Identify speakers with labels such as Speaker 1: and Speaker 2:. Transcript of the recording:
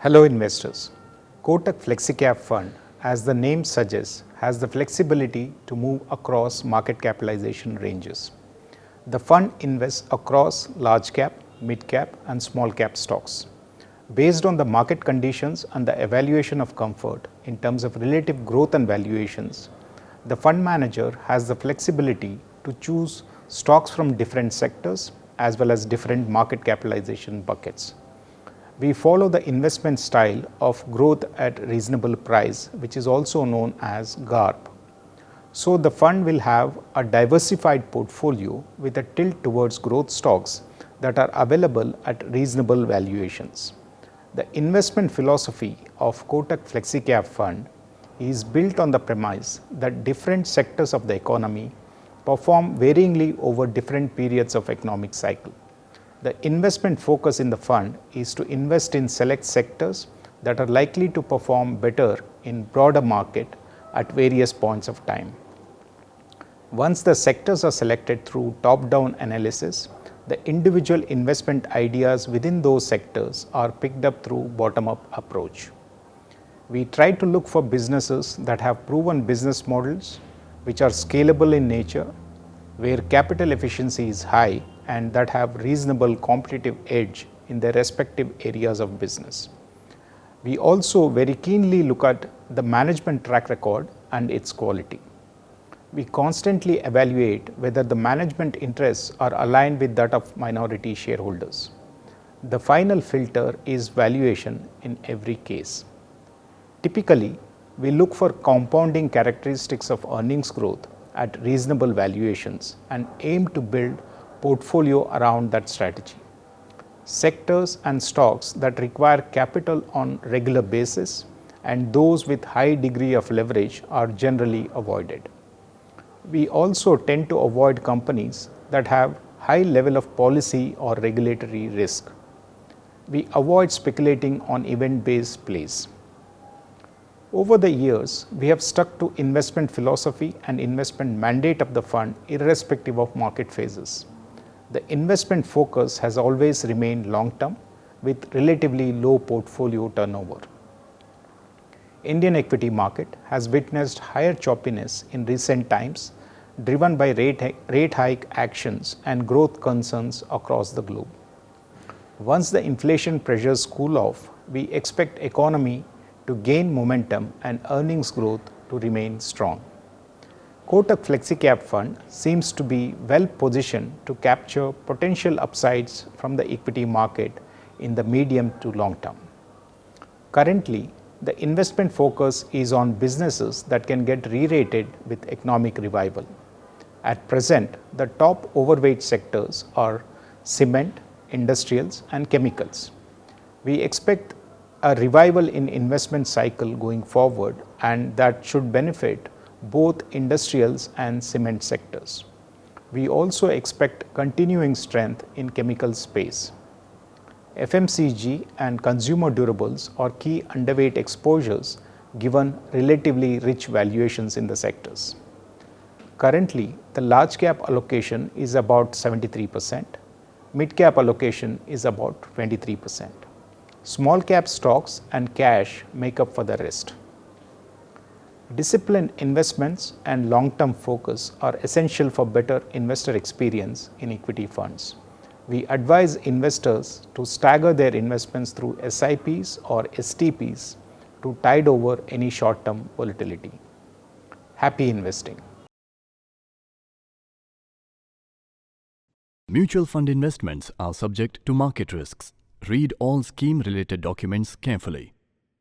Speaker 1: Hello investors. Kotak Flexicap Fund, as the name suggests, has the flexibility to move across market capitalization ranges. The fund invests across large cap, mid cap and small cap stocks. Based on the market conditions and the evaluation of comfort in terms of relative growth and valuations, the fund manager has the flexibility to choose stocks from different sectors as well as different market capitalization buckets. We follow the investment style of growth at reasonable price, which is also known as GARP. So the fund will have a diversified portfolio with a tilt towards growth stocks that are available at reasonable valuations. The investment philosophy of Kotak Flexicap Fund is built on the premise that different sectors of the economy perform varyingly over different periods of economic cycle. The investment focus in the fund is to invest in select sectors that are likely to perform better in broader market at various points of time. Once the sectors are selected through top-down analysis, the individual investment ideas within those sectors are picked up through bottom-up approach. We try to look for businesses that have proven business models, which are scalable in nature, where capital efficiency is high and that have reasonable competitive edge in their respective areas of business. We also very keenly look at the management track record and its quality. We constantly evaluate whether the management interests are aligned with that of minority shareholders. The final filter is valuation in every case. Typically, we look for compounding characteristics of earnings growth at reasonable valuations and aim to build portfolio around that strategy. Sectors and stocks that require capital on regular basis and those with high degree of leverage are generally avoided. We also tend to avoid companies that have high level of policy or regulatory risk. We avoid speculating on event-based plays. Over the years, we have stuck to investment philosophy and investment mandate of the fund irrespective of market phases. The investment focus has always remained long-term with relatively low portfolio turnover. Indian equity market has witnessed higher choppiness in recent times, driven by rate hike actions and growth concerns across the globe. Once the inflation pressures cool off, we expect economy to gain momentum and earnings growth to remain strong. Kotak Flexicap Fund seems to be well positioned to capture potential upsides from the equity market in the medium to long term. Currently, the investment focus is on businesses that can get re-rated with economic revival. At present, the top overweight sectors are cement, industrials and chemicals. We expect a revival in investment cycle going forward, and that should benefit both industrials and cement sectors. We also expect continuing strength in chemical space. FMCG and consumer durables are key underweight exposures given relatively rich valuations in the sectors. Currently, the large cap allocation is about 73%, mid cap allocation is about 23%. Small cap stocks and cash make up for the rest. Disciplined investments and long-term focus are essential for better investor experience in equity funds. We advise investors to stagger their investments through SIPs or STPs to tide over any short-term volatility. Happy investing.
Speaker 2: Mutual fund investments are subject to market risks. Read all scheme-related documents carefully.